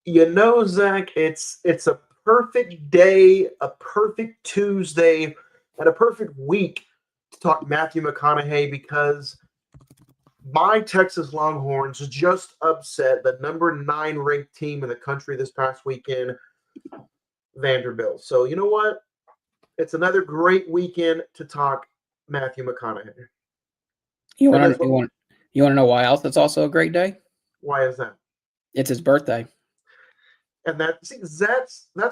You know, Zach, it's a perfect day, a perfect Tuesday, and a perfect week to talk Matthew McConaughey because my Texas Longhorns just upset the number 9 ranked team in the country this past weekend, Vanderbilt. So you know what? It's another great weekend to talk Matthew McConaughey. You And want that's to you what. want you want to know why else it's also a great day? Why is that? It's his birthday. And that's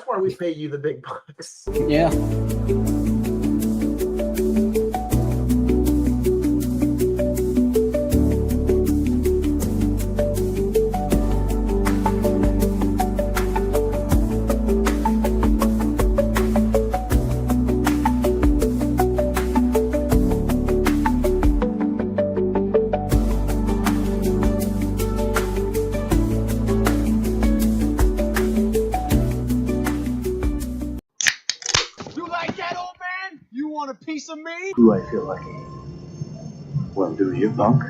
why we pay you the big bucks. Yeah. You like that, old man? You want a piece of me? Do I feel lucky? Well, do you, punk?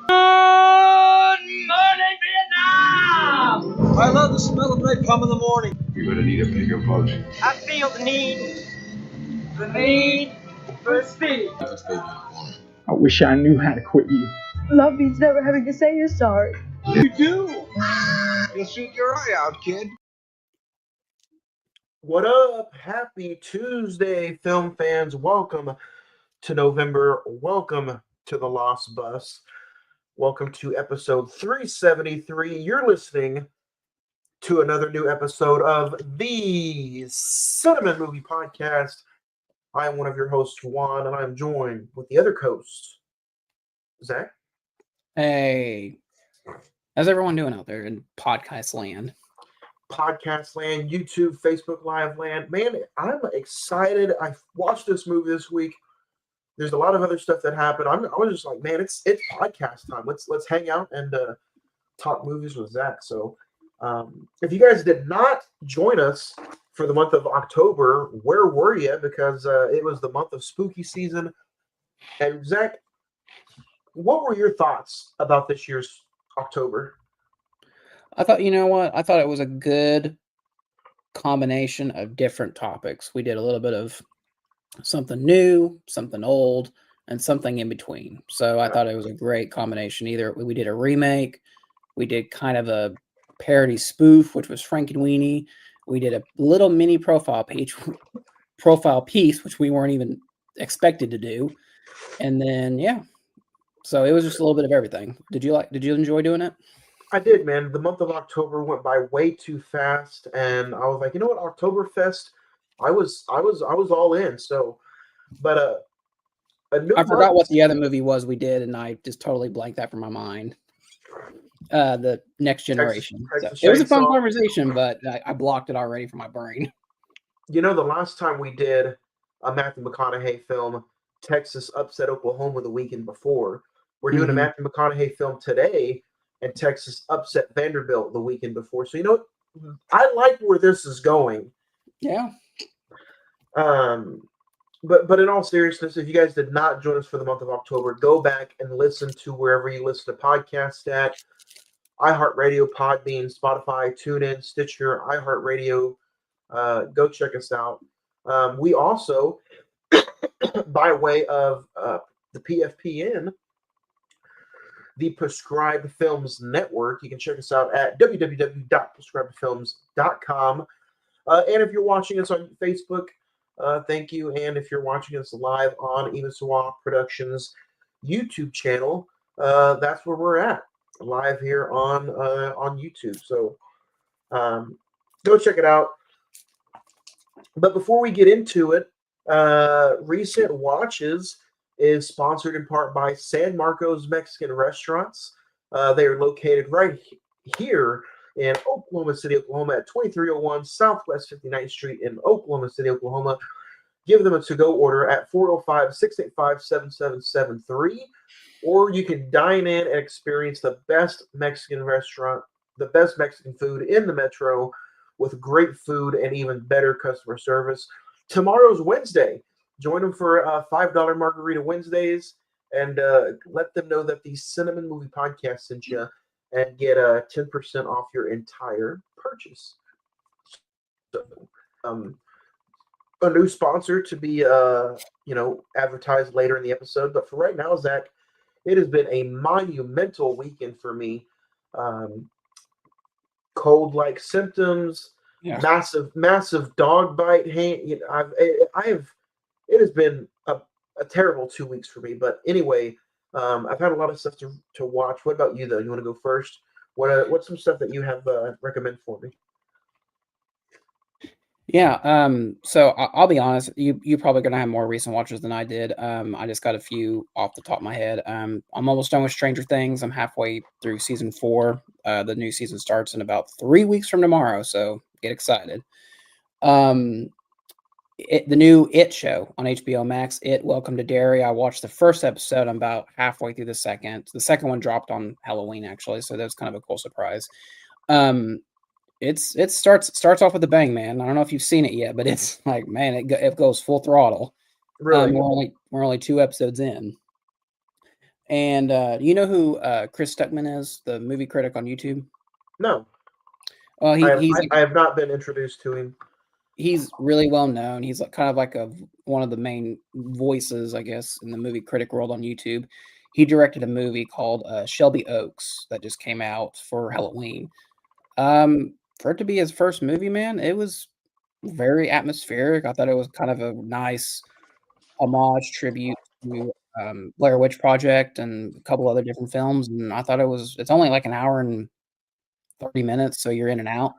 Good morning, Vietnam! I love the smell of napalm in the morning. You're gonna need a bigger boat. I feel the need for speed. I wish I knew how to quit you. Love means never having to say you're sorry. You do? You'll shoot your eye out, kid. What up? Happy Tuesday, film fans. Welcome to November. Welcome to the Lost Bus. Welcome to episode 373. You're listening to another new episode of the Cine-Men Movie Podcast. I am one of your hosts, Juan, and I'm joined with the other host, Zach. Hey, how's everyone doing out there in podcast land? Podcast land, YouTube, Facebook Live land. Man, I'm excited. I watched this movie this week. There's a lot of other stuff that happened. I was just like, man, it's podcast time. Let's hang out and talk movies with Zach. So, if you guys did not join us for the month of October, where were you? Because it was the month of spooky season. And Zach, what were your thoughts about this year's October? I thought it was a good combination of different topics. We did a little bit of something new, something old, and something in between. So I thought it was a great combination. Either we did a remake, we did kind of a parody spoof, which was Frankenweenie. We did a little mini profile piece, which we weren't even expected to do. And then so it was just a little bit of everything. Did you enjoy doing it? I did, man. The month of October went by way too fast, and I was like, you know what, Oktoberfest, I was all in. So, but a new I forgot month. what the other movie was we did, and I just totally blanked that from my mind. The Next Generation. Texas It was a fun Chainsaw. conversation, but I blocked it already from my brain. You know, the last time we did a Matthew McConaughey film, Texas upset Oklahoma the weekend before. We're doing a Matthew McConaughey film today, and Texas upset Vanderbilt the weekend before. So, you know, I like where this is going. Yeah. But in all seriousness, if you guys did not join us for the month of October, go back and listen to wherever you listen to podcasts at. iHeartRadio, Podbean, Spotify, TuneIn, Stitcher, iHeartRadio. Go check us out. We also, by way of the PFPN, the Prescribed Films Network, you can check us out at www.prescribedfilms.com. And if you're watching us on Facebook, thank you. And if you're watching us live on Imasawa Productions YouTube channel, that's where we're at, live here on YouTube. So go check it out. But before we get into it, Recent Watches is sponsored in part by San Marcos Mexican Restaurants. They are located right here in Oklahoma City, Oklahoma at 2301 Southwest 59th Street in Oklahoma City, Oklahoma. Give them a to-go order at 405-685-7773, or you can dine in and experience the best Mexican restaurant, the best Mexican food in the metro with great food and even better customer service. Tomorrow's Wednesday. Join them for $5 Margarita Wednesdays and let them know that the Cine-Men Movie Podcast sent you. and get 10% off your entire purchase. So, um, a new sponsor to be advertised later in the episode. But for right now, Zach, it has been a monumental weekend for me. Um, Cold-like symptoms, Yeah. massive dog bite. I have. It has been a terrible 2 weeks for me. But anyway, I've had a lot of stuff to watch. What about you though? You want to go first? What's some stuff that you have recommend for me? Yeah. So I'll be honest. You probably gonna have more recent watches than I did. I just got a few off the top of my head. I'm almost done with Stranger Things. I'm halfway through season 4. The new season starts in about 3 weeks from tomorrow. So get excited. Um, the new It show on HBO Max. It Welcome to Derry. I watched the first episode. I'm about halfway through the second. The second one dropped on Halloween actually, so that was kind of a cool surprise. It starts off with a bang, man. I don't know if you've seen it yet, but it's like, man, it goes full throttle. Really? We're only 2 episodes in. And you know who Chris Stuckman is, the movie critic on YouTube? No. He's I have not been introduced to him. He's really well known. He's kind of like one of the main voices, I guess, in the movie critic world on YouTube. He directed a movie called Shelby Oaks that just came out for Halloween. For it to be his first movie, man, it was very atmospheric. I thought it was kind of a nice homage tribute to Blair Witch Project and a couple other different films. And I thought it's only like an hour and 30 minutes, so you're in and out.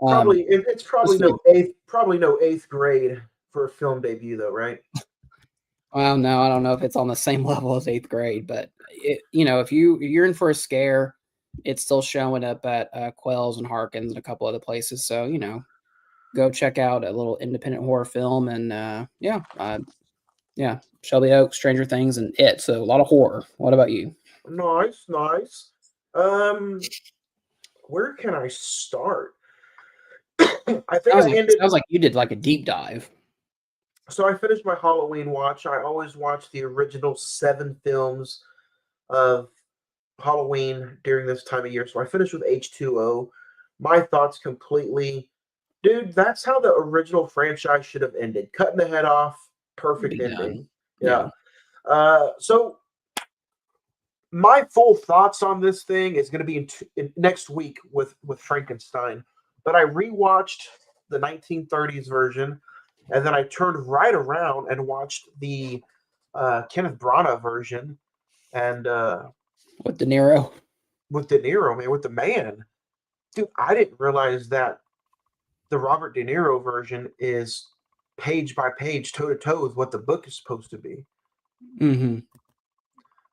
It's probably This no eighth grade for a film debut though, right? Well, no, I don't know if it's on the same level as 8th grade, but if you're in for a scare, it's still showing up at Quells and Harkins and a couple other places. So go check out a little independent horror film, and yeah, Shelby Oaks, Stranger Things, and It. So a lot of horror. What about you? Nice. Where can I start? I think Sounds like you did like a deep dive. So I finished my Halloween watch. I always watch the original 7 films of Halloween during this time of year. So I finished with H2O. My thoughts completely, dude. That's how the original franchise should have ended. Cutting the head off, perfect Be ending. done. Yeah. So my full thoughts on this thing is going to be in next week with Frankenstein. But I rewatched the 1930s version, and then I turned right around and watched the Kenneth Branagh version, and With De Niro. with De Niro, man, with the man, dude. I didn't realize that the Robert De Niro version is page by page, toe to toe with what the book is supposed to be. Mm-hmm.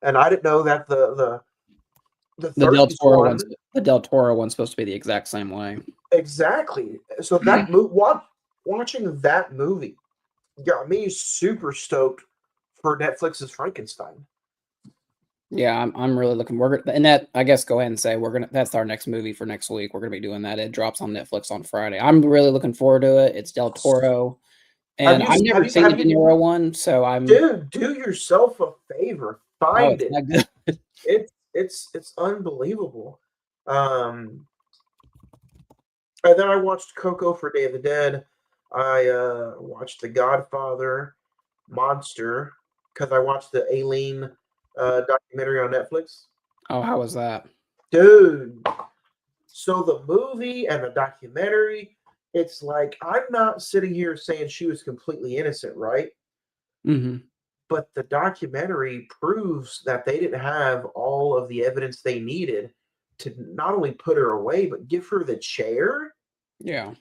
And I didn't know that the Del 30s Toro one, the Del Toro one's supposed to be the exact same way. exactly. So that watching that movie got me super stoked for Netflix's Frankenstein. Yeah, I'm really looking. And that, I guess, go ahead and say that's our next movie for next week. We're gonna be doing that. It drops on Netflix on Friday. I'm really looking forward to it. It's Del Toro, and I've never seen the De Niro one, so I'm. Dude, do yourself a favor, find it. Not good. It's unbelievable. And then I watched Coco for Day of the Dead. I watched The Godfather, Monster, because I watched the Aileen documentary on Netflix. Oh, how was that? Dude. So the movie and the documentary, it's like I'm not sitting here saying she was completely innocent, right? Mm-hmm. But the documentary proves that they didn't have all of the evidence they needed to not only put her away, but give her the chair. Yeah.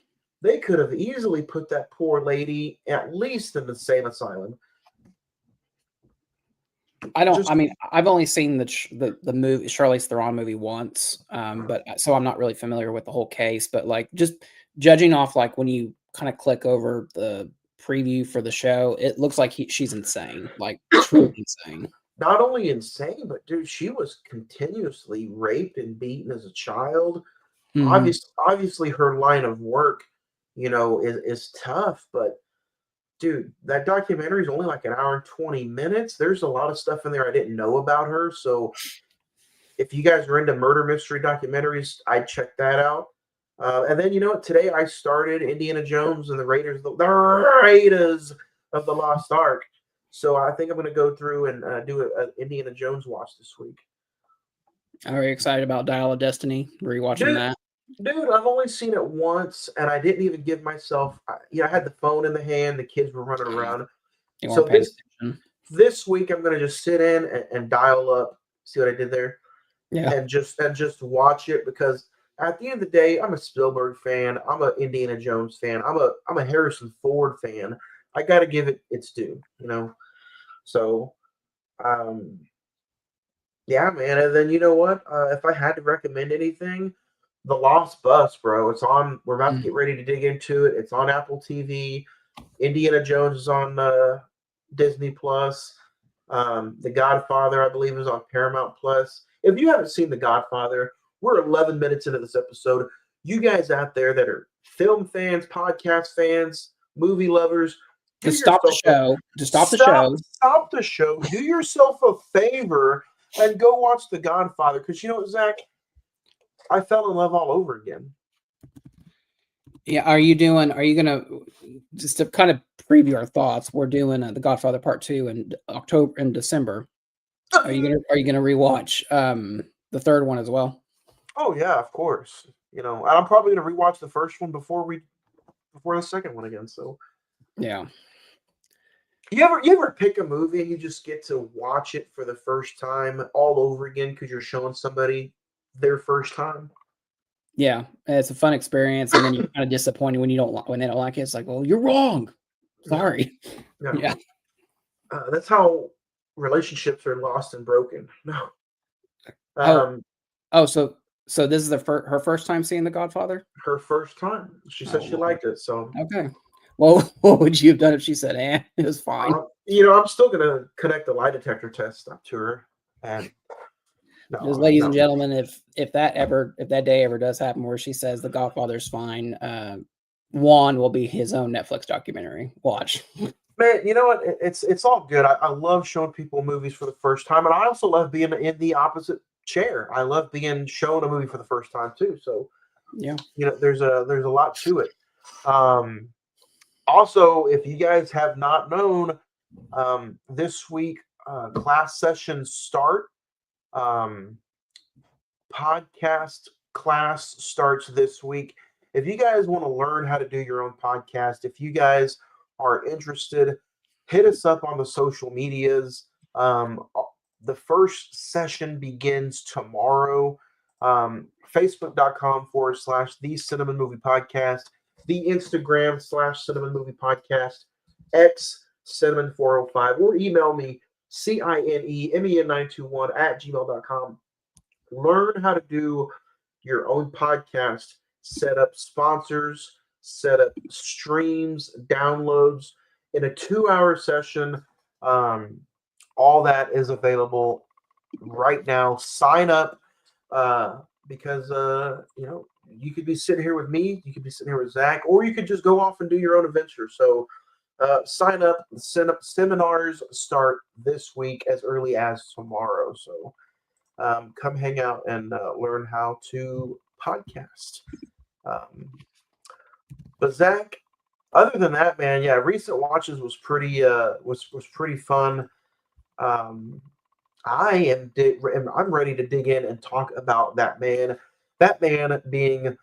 They could have easily put that poor lady at least in the same asylum. I mean, I've only seen the movie Charlize Theron movie once, but so I'm not really familiar with the whole case. But like, just judging off like when you kind of click over the preview for the show, it looks like she's insane, like truly insane. Not only insane, but dude, she was continuously raped and beaten as a child. Mm-hmm. Obviously, her line of work, is tough, but dude, that documentary is only like an hour and 20 minutes. There's a lot of stuff in there I didn't know about her. So if you guys are into murder mystery documentaries, I'd check that out. And then, you know what? Today I started Indiana Jones and the Raiders of the Lost Ark. So I think I'm going to go through and do an Indiana Jones watch this week. Are you excited about Dial of Destiny? Rewatching Dude, that? Dude, I've only seen it once, and I didn't even give myself. I had the phone in the hand. The kids were running around. You So weren't paying attention. this week, I'm gonna just sit in and dial up. See what I did there, Yeah. and just watch it because at the end of the day, I'm a Spielberg fan. I'm an Indiana Jones fan. I'm a Harrison Ford fan. I got to give it its due, you know. So, um, yeah, man. And then you know what? If I had to recommend anything, The Lost Bus, bro. It's on. We're about to get ready to dig into it. It's on Apple TV. Indiana Jones is on Disney Plus. The Godfather, I believe, is on Paramount Plus. If you haven't seen The Godfather, we're 11 minutes into this episode. You guys out there that are film fans, podcast fans, movie lovers, Just stop the show. Just stop the show. Stop the show. Do yourself a favor and go watch The Godfather. Because you know what, Zach? I fell in love all over again. Yeah, are you gonna just to kind of preview our thoughts? We're doing The Godfather Part 2 in October and December. Are you gonna rewatch the third one as well? Oh yeah, of course. You know, and I'm probably gonna rewatch the first one before the second one again. So yeah. You ever pick a movie and you just get to watch it for the first time all over again because you're showing somebody their first time? Yeah, it's a fun experience, and then you're kind of disappointed when they don't like it. It's like, well, you're wrong. Sorry. Yeah. That's how relationships are lost and broken. No. So this is her first time seeing The Godfather? Her first time. She said she liked it. So okay. Well, what would you have done if she said, it was fine? I'm still gonna connect the lie detector test up to her. And ladies and gentlemen, if that day ever does happen where she says The Godfather's fine, Juan will be his own Netflix documentary. Watch. Man, you know what? It's all good. I love showing people movies for the first time, and I also love being in the opposite chair. I love being shown a movie for the first time too. So yeah, you know, there's a lot to it. Also, if you guys have not known, this week class sessions start. Podcast class starts this week. If you guys want to learn how to do your own podcast, if you guys are interested, hit us up on the social medias. The first session begins tomorrow. Facebook.com/The Cine-Men Movie Podcast, the Instagram /Cine-Men Movie Podcast, X Cine-Men405, or email me CINEMEN921 @gmail.com. Learn how to do your own podcast, set up sponsors, set up streams, downloads in a 2-hour session. All that is available right now. Sign up because you could be sitting here with me, you could be sitting here with Zach, or you could just go off and do your own adventure. So sign up. Seminars start this week as early as tomorrow. So come hang out and learn how to podcast. But Zach, other than that, man, yeah, recent watches was pretty was pretty fun. I'm ready to dig in and talk about that man. That man being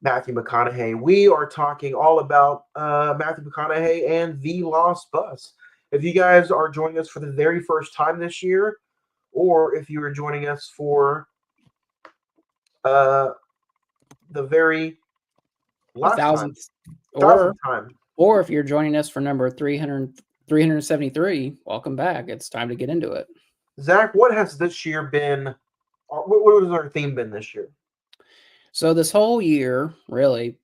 Matthew McConaughey. We are talking all about Matthew McConaughey and The Lost Bus. If you guys are joining us for the very first time this year, or if you are joining us for the very last thousandth time, or if you're joining us for number 373, welcome back. It's time to get into it. Zach, what has this year been? What has our theme been this year? So this whole year, really,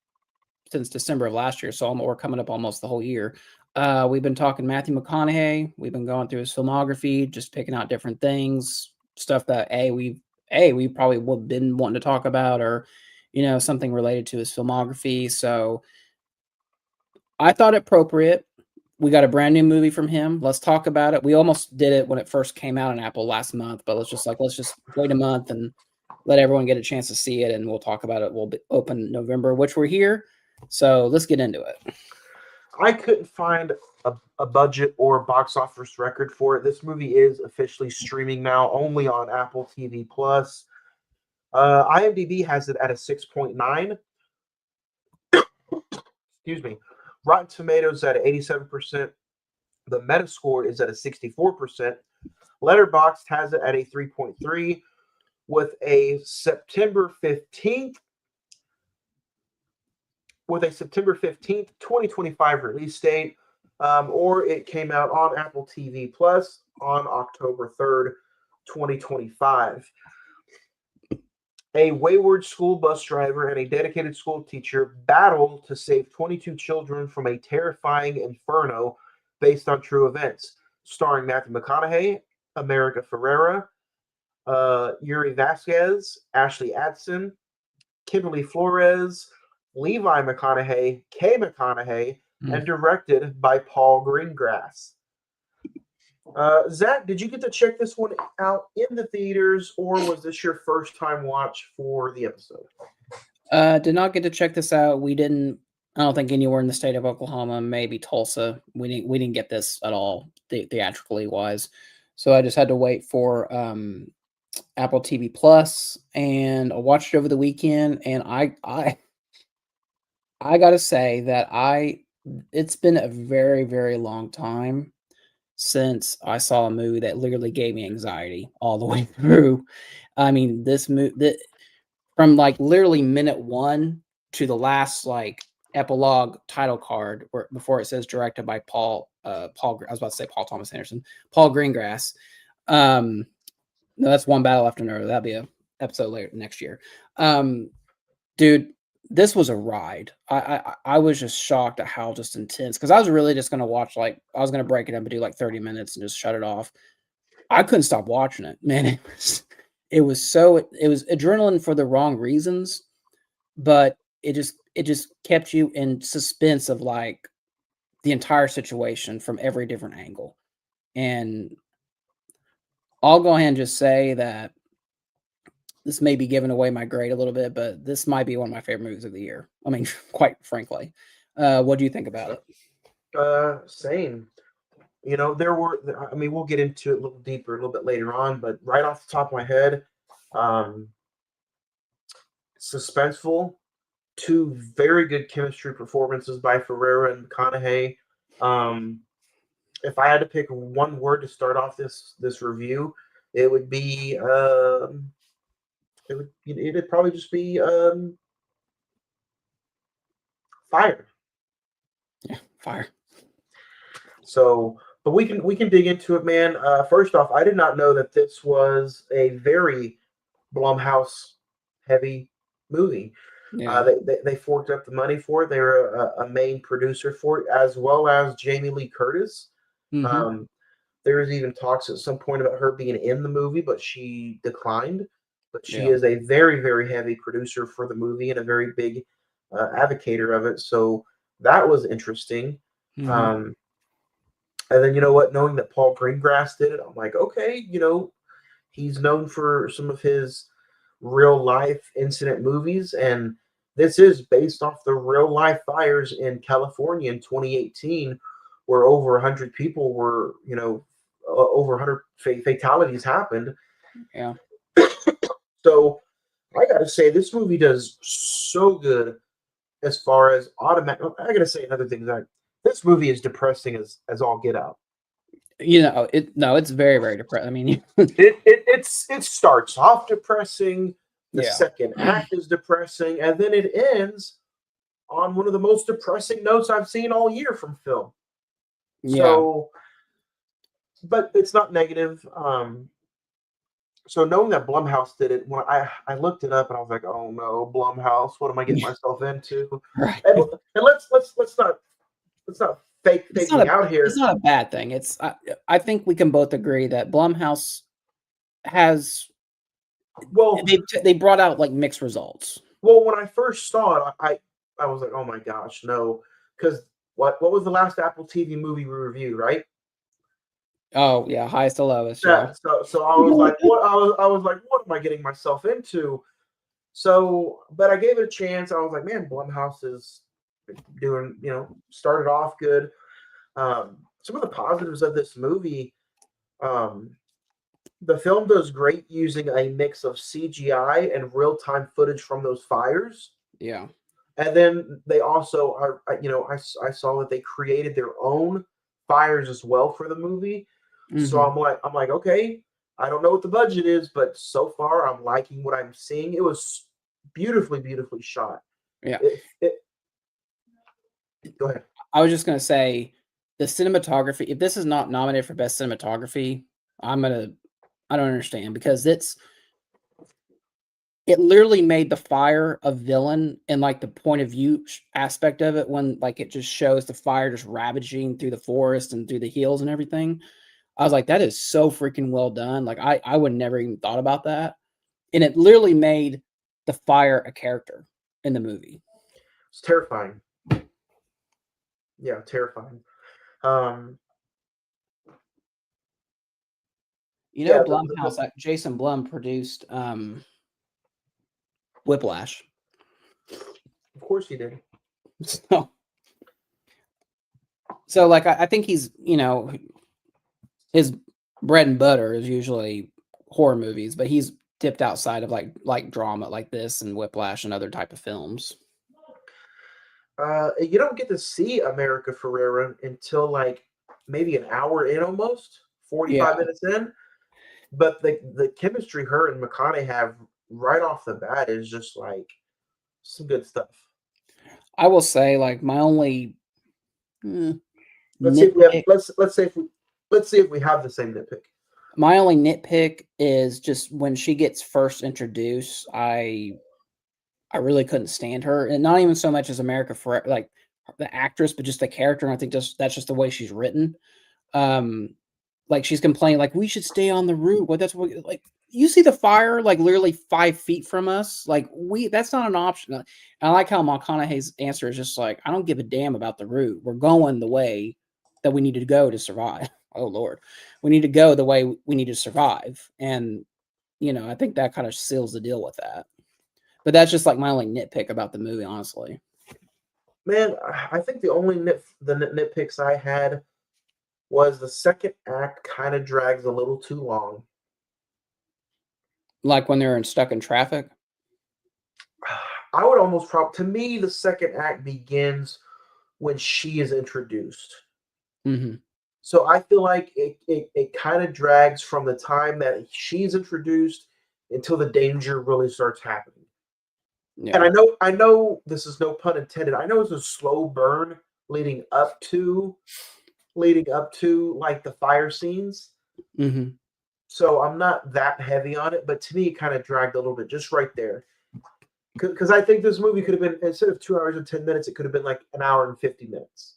since December of last year, so we're coming up almost the whole year. We've been talking Matthew McConaughey. We've been going through his filmography, just picking out different things, stuff that we probably would have been wanting to talk about, or something related to his filmography. So I thought it appropriate we got a brand new movie from him. Let's talk about it. We almost did it when it first came out on Apple last month, but let's just wait a month and let everyone get a chance to see it, and we'll talk about it. We'll be open November, which we're here. So let's get into it. I couldn't find a budget or box office record for it. This movie is officially streaming now, only on Apple TV Plus. IMDb has it at a 6.9. Excuse me. Rotten Tomatoes at 87%. The Metascore is at a 64%. Letterboxd has it at a 3.3 with a September 15th 2025 release date, or it came out on Apple TV Plus on October 3rd, 2025. A wayward school bus driver and a dedicated school teacher battle to save 22 children from a terrifying inferno based on true events, starring Matthew McConaughey, America Ferrera, Yuri Vasquez, Ashley Adson, Kimberly Flores, Levi McConaughey, Kay McConaughey, and directed by Paul Greengrass. Zach, did you get to check this one out in the theaters, or was this your first time watch for the episode? Did not get to check this out. We didn't. I don't think anywhere in the state of Oklahoma, maybe Tulsa. We didn't get this at all theatrically wise. So I just had to wait for Apple TV Plus, and I watched it over the weekend. And I gotta say that it's been a very, very long time since I saw a movie that literally gave me anxiety all the way through. I mean, this movie, from like literally minute one to the last like epilogue title card, where before it says directed by Paul. I was about to say Paul Thomas Anderson, Paul Greengrass. No, that's One Battle After Another. That'll be a episode later next year. Dude, this was a ride. I was just shocked at how just intense, because I was really just gonna watch, like, I was gonna break it up and do like 30 minutes and just shut it off. I couldn't stop watching it, man. It was adrenaline for the wrong reasons, but it just kept you in suspense of like the entire situation from every different angle. And I'll go ahead and just say that this may be giving away my grade a little bit, but this might be one of my favorite movies of the year. I mean, quite frankly. What do you think about it? Same. You know, we'll get into it a little deeper a little bit later on, but right off the top of my head, suspenseful, two very good chemistry performances by Ferrera and McConaughey. If I had to pick one word to start off this review, it would be it'd probably just be fire. Yeah, fire. So, but we can dig into it, man. First off, I did not know that this was a very Blumhouse heavy movie. Yeah. They forked up the money for it. They were a main producer for it, as well as Jamie Lee Curtis. Mhm. There was even talks at some point about her being in the movie, but she declined. But she Yeah. is a very, very heavy producer for the movie and a very big advocator of it. So that was interesting. Mhm. And then, you know what, knowing that Paul Greengrass did it, I'm like, okay, you know, he's known for some of his real life incident movies, and this is based off the real life fires in California in 2018, where over 100 people were, you know, over 100 fatalities happened. Yeah. So I got to say, this movie does so good as far as automatic. I got to say another thing, that this movie is depressing as all get out. You know, it's very, very depressing. I mean, it starts off depressing. The Yeah. second act is depressing, and then it ends on one of the most depressing notes I've seen all year from film. Yeah. So, but it's not negative. So knowing that Blumhouse did it, when I looked it up and I was like, oh no, Blumhouse, what am I getting myself into? Right. And let's not fake thinking out here. It's not a bad thing. It's I think we can both agree that Blumhouse has they brought out like mixed results. Well, when I first saw it, I was like, oh my gosh, no, because what was the last Apple TV movie we reviewed, right? Oh yeah, highest to lowest. Yeah. Yeah. So I was like, what? I was like, what am I getting myself into? So, but I gave it a chance. I was like, man, Blumhouse is doing, started off good. Some of the positives of this movie, um, the film does great using a mix of CGI and real time footage from those fires. Yeah. And then they also are, I saw that they created their own fires as well for the movie. So Mhm. I'm like, okay, I don't know what the budget is, but so far I'm liking what I'm seeing. It was beautifully, beautifully shot. Yeah. It Go ahead. I was just gonna say the cinematography. If this is not nominated for best cinematography, I don't understand because it literally made the fire a villain and like the point of view aspect of it when like it just shows the fire just ravaging through the forest and through the hills and everything. I was like, that is so freaking well done. Like I would never even thought about that. And it literally made the fire a character in the movie. It's terrifying. Yeah, terrifying. Um, You know, yeah, Blumhouse, Jason Blum produced Whiplash. of course he did. So like I think he's, his bread and butter is usually horror movies, but he's dipped outside of like drama like this and Whiplash and other type of films. You don't get to see America Ferrera until like maybe an hour in, almost Yeah. 45 minutes in. But the chemistry her and McConaughey have right off the bat is just like some good stuff. I will say like my only Let's see if we have nitpick, let's see if we have the same nitpick. my only nitpick is just when she gets first introduced, I really couldn't stand her, and not even so much as America for like the actress, but just the character. And I think that's just the way she's written. Like she's complaining, like we should stay on the route. What that's what like you see the fire like literally 5 feet from us. Like that's not an option. And I like how McConaughey's answer is just like I don't give a damn about the route. We're going the way that we need to go to survive. Oh Lord, we need to go the way we need to survive, and I think that kind of seals the deal with that. But that's just like my only nitpick about the movie, honestly. Man, I think the only nitpicks I had was the second act kind of drags a little too long. Like when they're stuck in traffic. I would almost to me the second act begins when she is introduced. Mm-hmm. So I feel like it kind of drags from the time that she's introduced until the danger really starts happening. Yeah. And I know this is no pun intended. I know it's a slow burn leading up to like the fire scenes. Mm-hmm. So I'm not that heavy on it, but to me it kind of dragged a little bit just right there. Because I think this movie could have been, instead of 2 hours and 10 minutes, it could have been like an hour and 50 minutes.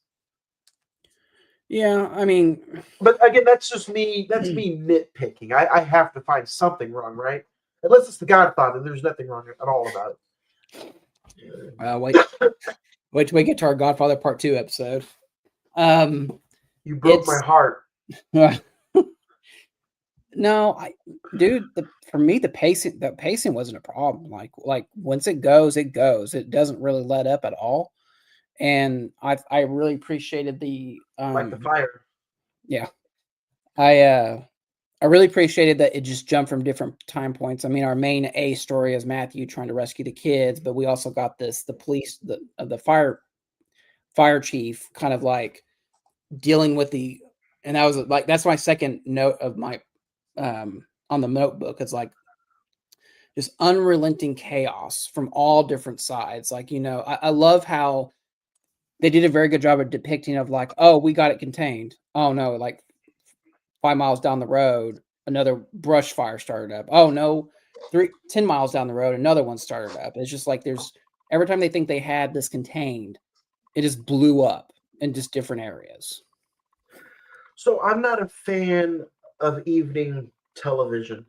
Yeah, I mean, but again, that's just me. That's me nitpicking. I have to find something wrong, right? Unless it's The Godfather, there's nothing wrong at all about it. Wait till we get to our Godfather Part 2 episode. You broke my heart. No, dude. For me, the pacing wasn't a problem. Like once it goes, it goes. It doesn't really let up at all. And I really appreciated the like the fire. Yeah, I really appreciated that it just jumped from different time points. I mean, our main A story is Matthew trying to rescue the kids, but we also got the police, the fire chief, kind of like dealing with and that was like that's my second note of my on the notebook. It's like just unrelenting chaos from all different sides. Like I love how they did a very good job of depicting of like, oh, we got it contained. Oh no, like 5 miles down the road, another brush fire started up. Oh no, 10 miles down the road, another one started up. It's just like there's every time they think they had this contained, it just blew up in just different areas. So I'm not a fan of evening television,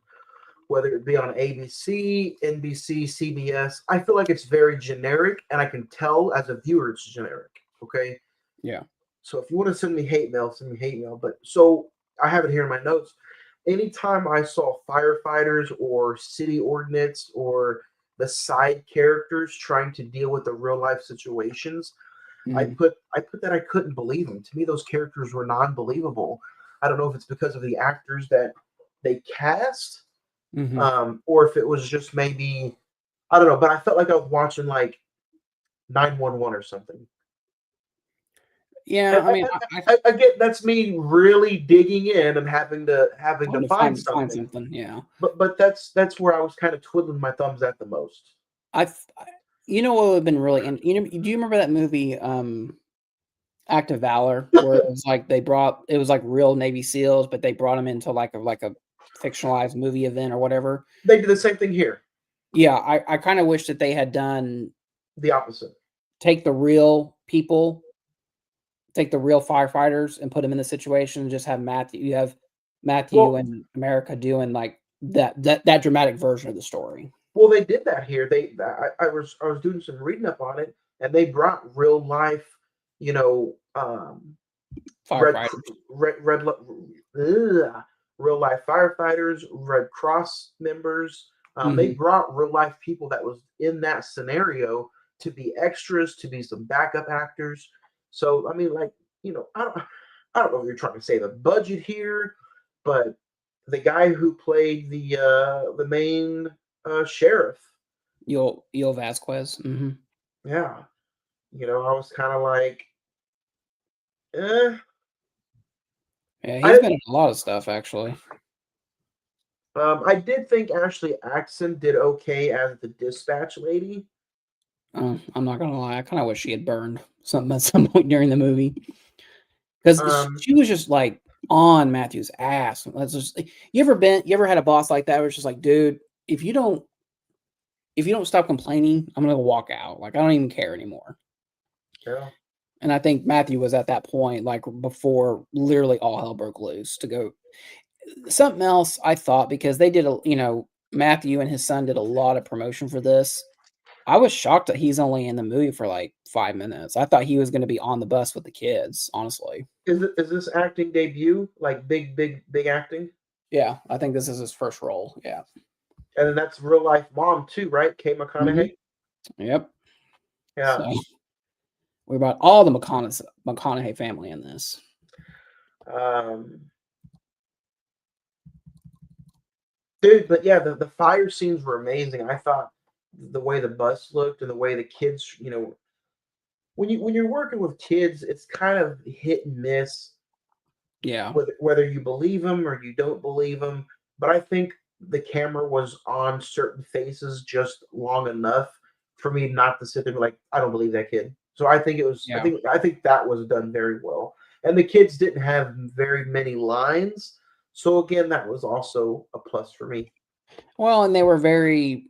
whether it be on ABC, NBC, CBS. I feel like it's very generic, and I can tell as a viewer it's generic. Okay. Yeah. So if you want to send me hate mail, send me hate mail. But so I have it here in my notes. Anytime I saw firefighters or city ordinance or the side characters trying to deal with the real life situations, Mhm. I put that I couldn't believe them. To me, those characters were non-believable. I don't know if it's because of the actors that they cast, Mhm. or if it was just maybe I don't know. But I felt like I was watching like 911 or something. Yeah, And, I mean, again, that's me really digging in and having to trying to find find something. something. Yeah. But that's where I was kind of twiddling my thumbs at the most. I, you know what would have been really, you know, do you remember that movie, Act of Valor, where it was like it was like real Navy SEALs, but they brought them into like a fictionalized movie event or whatever. They did the same thing here. Yeah, I kind of wish that they had done The opposite. take the real people, take the real firefighters, and put them in the situation. And just have Matthew. You have Matthew Well, and America doing like that dramatic version of the story. well, they did that here. I was doing some reading up on it, and they brought real life, you know, red Firefighters. red red ugh, real life firefighters, Red Cross members. They Hmm. brought real life people that was in that scenario to be extras, to be some backup actors. So I mean, like I don't know if you're trying to say the budget here, but the guy who played the main sheriff, Yo Vasquez. Hmm. yeah, I was kind of like, eh. Yeah, he's I been in a lot of stuff actually. I did think Ashley Axon did okay as the dispatch lady. I'm not gonna lie, I kind of wish she had burned something at some point during the movie because Um, she was just like on Matthew's ass. That's just you ever had a boss like that where it's just like, dude, if you don't stop complaining, I'm gonna walk out. Like I don't even care anymore. yeah, And I think Matthew was at that point, like before literally all hell broke loose to go. Something else I thought because they did Matthew and his son did a lot of promotion for this. I was shocked that he's only in the movie for like 5 minutes. I thought he was going to be on the bus with the kids, honestly. is this acting debut like big acting? Yeah, I think this is his first role. Yeah. And then that's real life mom too, right? Kay Hmm. McConaughey. Yep. Yeah. So we're about all the McConaughey family in this. Um, dude, but yeah, the fire scenes were amazing. I thought the way the bus looked and the way the kids, when you're working with kids, it's kind of hit and miss Yeah. whether you believe them or you don't believe them. But I think the camera was on certain faces just long enough for me not to sit there and be like, I don't believe that kid. So I think it was. Yeah. I think that was done very well. And the kids didn't have very many lines. So again, that was also a plus for me. Well, and they were very.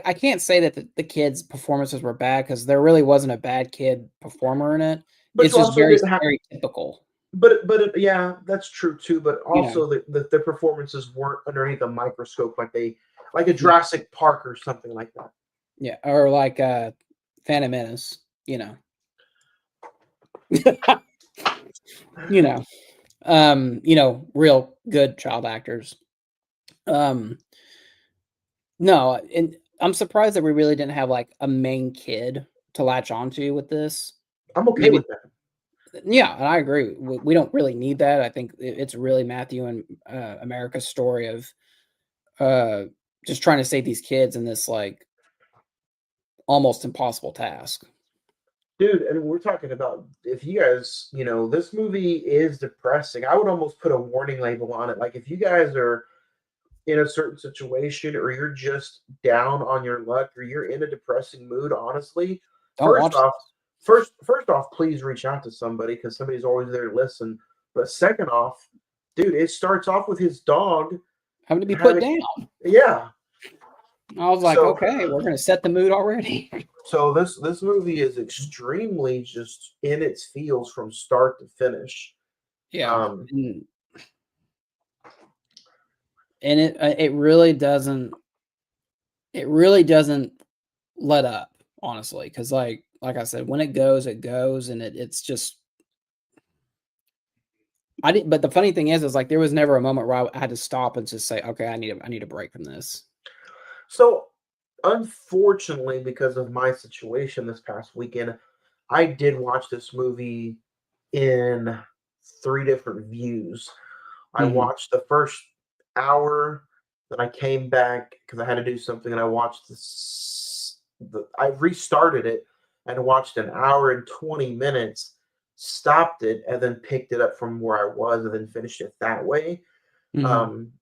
I can't say that the kids' performances were bad because there really wasn't a bad kid performer in it. But It's you just also didn't have. very typical. Yeah, that's true too. But You know. also the performances weren't underneath a microscope like a Yeah. Jurassic Park or something like that. Yeah, or like Phantom Menace, you know. You know. Real good child actors. Um no, and I'm surprised that we really didn't have like a main kid to latch onto with this. I'm okay Maybe with that. yeah, and I agree. We don't really need that. I think it's really Matthew and America's story of uh just trying to save these kids in this like almost impossible task. Dude, and we're talking about if you guys, this movie is depressing. I would almost put a warning label on it. Like if you guys are in a certain situation or you're just down on your luck or you're in a depressing mood, honestly, Don't first watch off, please reach out to somebody because somebody's always there to listen. But second off, dude, it starts off with his dog having to be put having, down. yeah. I was like, So okay, we're gonna set the mood already. So this movie is extremely just in its feels from start to finish. Yeah, Um, and it really doesn't let up. honestly, because like I said, when it goes, and it's just I didn't. But the funny thing is like there was never a moment where I had to stop and just say, okay, I need a break from this. So, unfortunately, because of my situation this past weekend, I did watch this movie in three different views. I Mhm. watched the first hour, then I came back because I had to do something, and I watched I restarted it and watched an hour and 20 minutes, stopped it, and then picked it up from where I was, and then finished it that way. Mhm. Um,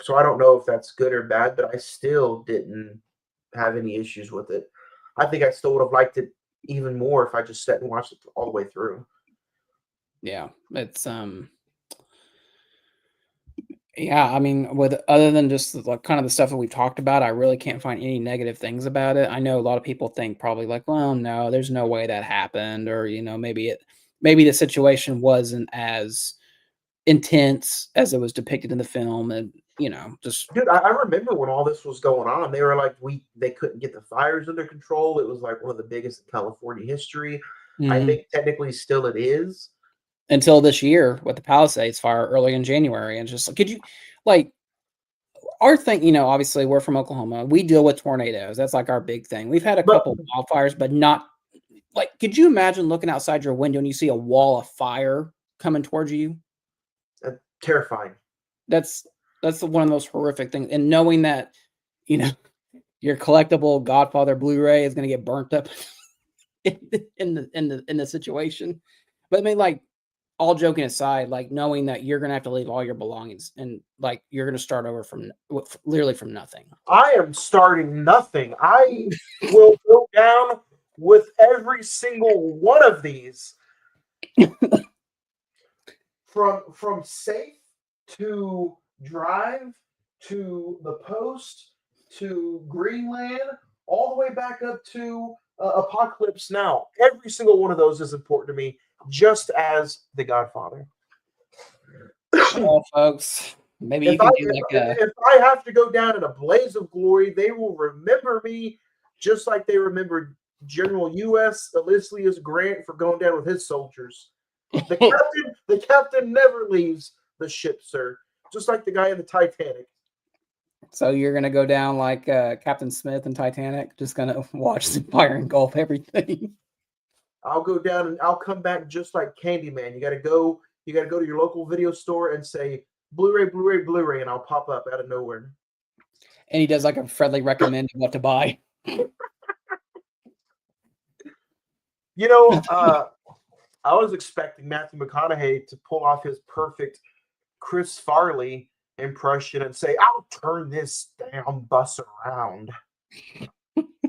so I don't know if that's good or bad, but I still didn't have any issues with it. I think I still would have liked it even more if I just sat and watched it all the way through. Yeah, it's yeah, I mean, with other than just like kind of the stuff that we've talked about, I really can't find any negative things about it. I know a lot of people think probably like, well, no, there's no way that happened, or maybe the situation wasn't as intense as it was depicted in the film, and just Dude, I remember when all this was going on. They were like, they couldn't get the fires under control. It was like one of the biggest in California history. I Mhm. think technically still it is. Until this year with the Palisades fire early in January, and just like, could you like our thing, obviously we're from Oklahoma. We deal with tornadoes. That's like our big thing. We've had a But couple wildfires, but not like, could you imagine looking outside your window and you see a wall of fire coming towards you? terrifying. That's one of the most horrific things. And knowing that, you know, your collectible Godfather Blu-ray is going to get burnt up in the situation. But I mean, like, all joking aside, like knowing that you're going to have to leave all your belongings and like you're going to start over from literally from nothing. I am starting nothing. I will go down with every single one of these from safe to drive to the post to Greenland, all the way back up to Apocalypse Now. Every single one of those is important to me, just as The Godfather. Well, folks, maybe If you I can do like a if I have to go down in a blaze of glory, they will remember me just like they remembered General U.S. Ulysses Grant for going down with his soldiers. The captain never leaves the ship, sir. Just like the guy in the Titanic. so you're gonna go down like Captain Smith in Titanic, just gonna watch the fire engulf everything. I'll go down and I'll come back just like Candyman. You gotta go. You gotta go to your local video store and say Blu-ray, Blu-ray, Blu-ray, and I'll pop up out of nowhere. And he does like a friendly recommend what to buy. You know, I was expecting Matthew McConaughey to pull off his perfect Chris Farley impression and say, "I'll turn this damn bus around,"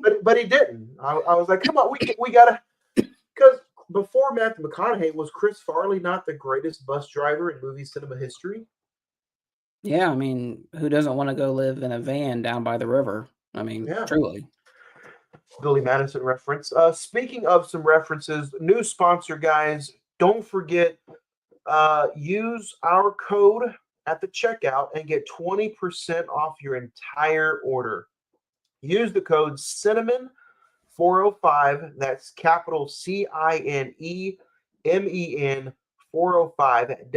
but he didn't. I was like, "Come on, we gotta," because before Matthew McConaughey, was Chris Farley not the greatest bus driver in movie cinema history? Yeah, I mean, who doesn't want to go live in a van down by the river? I mean, Yeah, truly. Billy Madison reference. Speaking of some references, new sponsor, guys. Don't forget, use our code at the checkout and get 20% off your entire order. Use the code Cinnamon 405. That's capital CINEMEN 405 at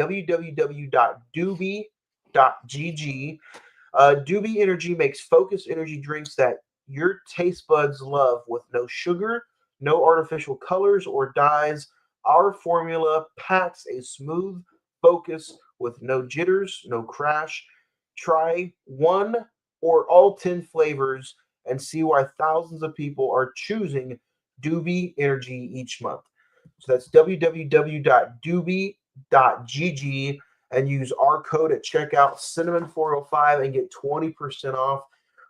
www.doobie.gg. Doobie Energy makes focused energy drinks that your taste buds love with no sugar, no artificial colors or dyes. Our formula packs a smooth focus with no jitters, no crash. Try one or all 10 flavors and see why thousands of people are choosing Doobie Energy each month. So that's www.doobie.gg and use our code at checkout cinnamon405 and get 20% off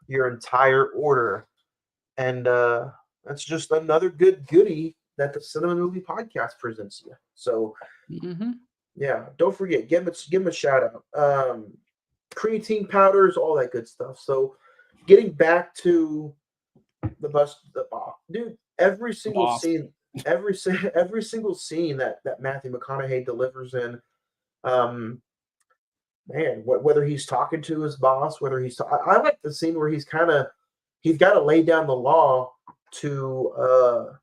your entire order. And that's just another good goodie that the Cinnamon Movie Podcast presents you. So Hmm. yeah, don't forget, give him a shout out. Creatine powders, all that good stuff. So getting back to dude, every single Boss. scene, every single scene that Matthew McConaughey delivers in, um, man, whether he's talking to his boss, whether I like the scene where he's got to lay down the law to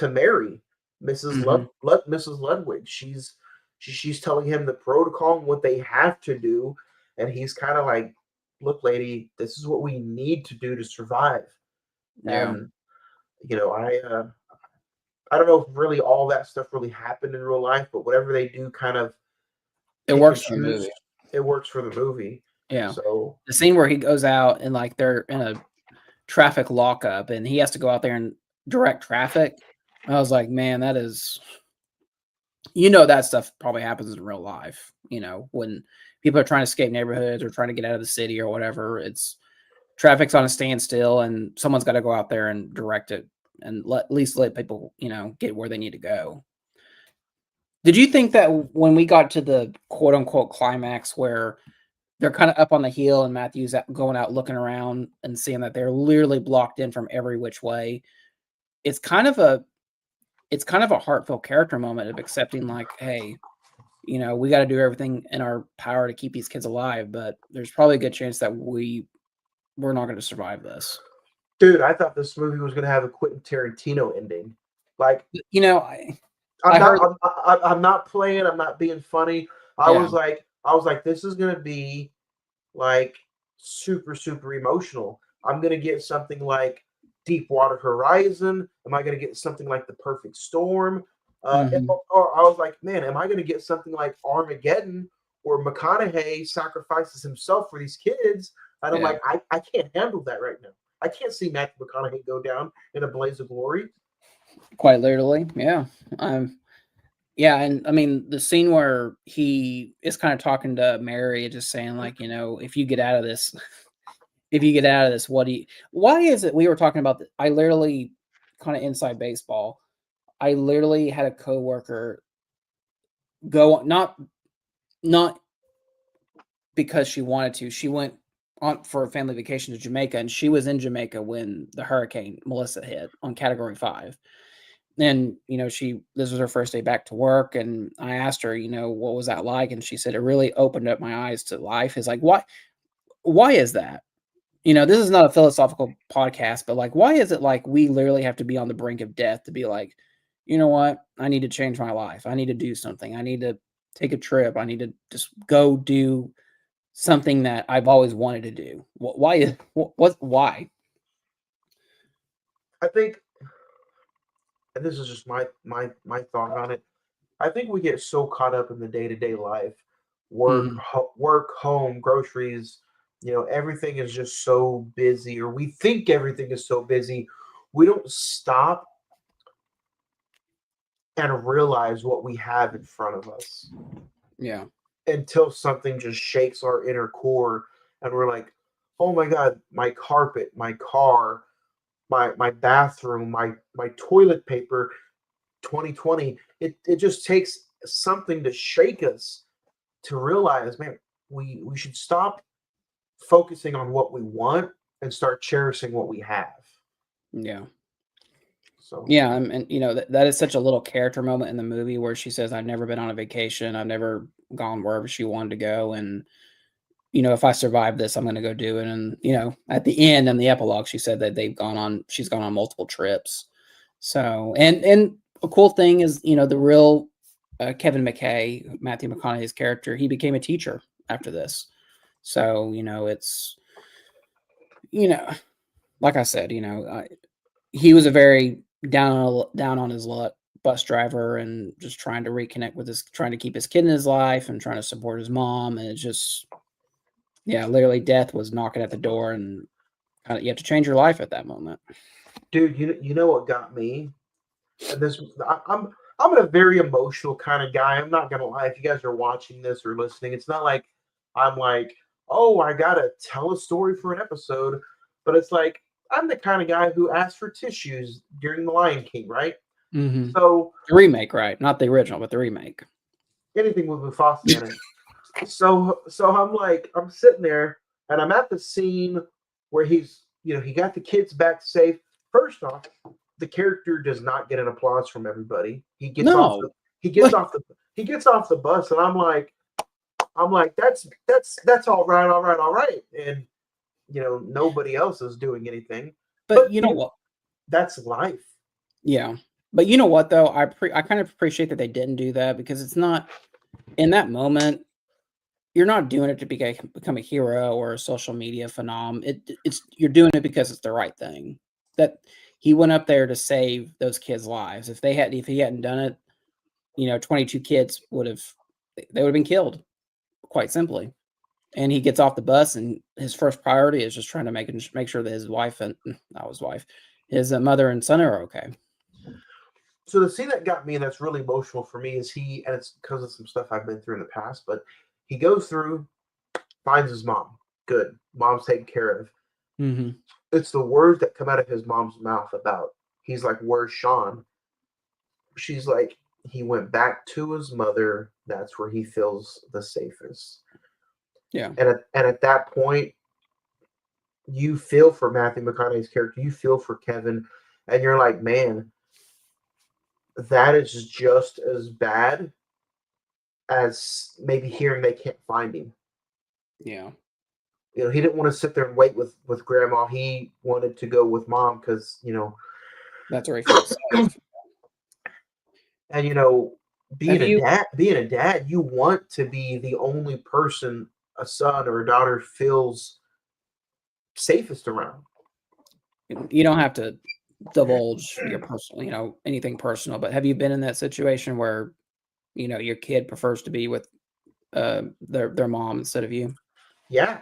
marry Mrs. Mhm. Mrs. Ludwig. She's telling him the protocol and what they have to do, and he's kind of like, "Look, lady, this is what we need to do to survive." Yeah. And I don't know if really all that stuff really happened in real life, but whatever they do, kind of It pick and works for the choose. movie. It works for the movie. Yeah. So The scene where he goes out and, like, they're in a traffic lockup and he has to go out there and direct traffic. I was like, "Man, that is," that stuff probably happens in real life, when people are trying to escape neighborhoods or trying to get out of the city or whatever. It's traffic's on a standstill and someone's got to go out there and direct it and at least let people, get where they need to go. Did you think that when we got to the quote unquote climax where they're kind of up on the hill and Matthew's going out looking around and seeing that they're literally blocked in from every which way, it's kind of a heartfelt character moment of accepting, like, hey, we got to do everything in our power to keep these kids alive, but there's probably a good chance that we're not going to survive this. dude, I thought this movie was going to have a Quentin Tarantino ending. Like, I I'm heard, not, I'm not playing. I'm not being funny. I yeah, was like, this is going to be like super, super emotional. I'm going to get something like Deepwater Horizon. Am I going to get something like The Perfect Storm? mhm, Or I was like, man, am I going to get something like Armageddon, where McConaughey sacrifices himself for these kids? And I'm yeah, like, I can't handle that right now. I can't see Matthew McConaughey go down in a blaze of glory. quite literally, yeah. Yeah, and I mean the scene where he is kind of talking to Mary, just saying, like, if you get out of this, if you get out of this, why is it we were talking about I literally kind of inside baseball. I literally had a coworker go, not because she wanted to. She went on for a family vacation to Jamaica, and she was in Jamaica when the hurricane Melissa hit on Category 5. And, this was her first day back to work, and I asked her, what was that like? And she said, it really opened up my eyes to life. Is like, why is that? This is not a philosophical podcast, but, like, why is it like we literally have to be on the brink of death to be like, you know what? I need to change my life. I need to do something. I need to take a trip. I need to just go do something that I've always wanted to do. Why? I think, and this is just my thought on it. I think we get so caught up in the day to day life, Mhm. work, home, groceries. Everything is just so busy, or we think everything is so busy. We don't stop and realize what we have in front of us Yeah. until something just shakes our inner core, and we're like, "Oh my God, my carpet, my car, my bathroom, my toilet paper." 2020, it just takes something to shake us to realize, man, we should stop focusing on what we want and start cherishing what we have. Yeah. So Yeah, and that is such a little character moment in the movie where she says, "I've never been on a vacation. I've never gone wherever she wanted to go, and if I survive this, I'm going to go do it." And at the end in the epilogue, she said that she's gone on multiple trips. So, and a cool thing is, the real Kevin McKay, Matthew McConaughey's character, he became a teacher after this. So, it's you know, like I said, he was a very down on his luck bus driver and just trying to reconnect with trying to keep his kid in his life and trying to support his mom. And it's just, yeah, literally death was knocking at the door and you have to change your life at that moment. dude, you know what got me? And I'm a very emotional kind of guy. I'm not gonna lie. If you guys are watching this or listening, it's not like I'm like, oh, I gotta tell a story for an episode, but it's like I'm the kind of guy who asked for tissues during The Lion King, right? Mm-hmm. So The remake, right? Not the original, but the remake. anything with Mufasa in it. So I'm sitting there and I'm at the scene where he got the kids back safe. First off, the character does not get an applause from everybody. No. He gets off the he gets off the bus, and I'm like, that's all right, all right. And nobody else is doing anything. But But you know what? that's life. Yeah. But you know what though? I kind of appreciate that they didn't do that because it's not in that moment, you're not doing it to become a hero or a social media phenom. It's you're doing it because it's the right thing. That he went up there to save those kids' lives. If he hadn't done it, 22 kids they would have been killed, quite simply. And he gets off the bus, and his first priority is just trying to make sure that his wife and not his wife, his mother and son are okay. So the scene that got me and that's really emotional for me is and it's because of some stuff I've been through in the past, but he goes through, finds his mom. Good. Mom's taken care of. Mm-hmm. It's the words that come out of his mom's mouth about, he's like, where's Sean? She's like, he went back to his mother. That's where he feels the safest. Yeah. And at that point, you feel for Matthew McConaughey's character. You feel for Kevin. And you're like, man, that is just as bad as maybe hearing they can't find him. Yeah. He didn't want to sit there and wait with grandma. He wanted to go with mom because, That's where he feels safe. and being a dad, you want to be the only person a son or a daughter feels safest around. You don't have to divulge your personal, anything personal, but have you been in that situation where, your kid prefers to be with their mom instead of you? Yeah.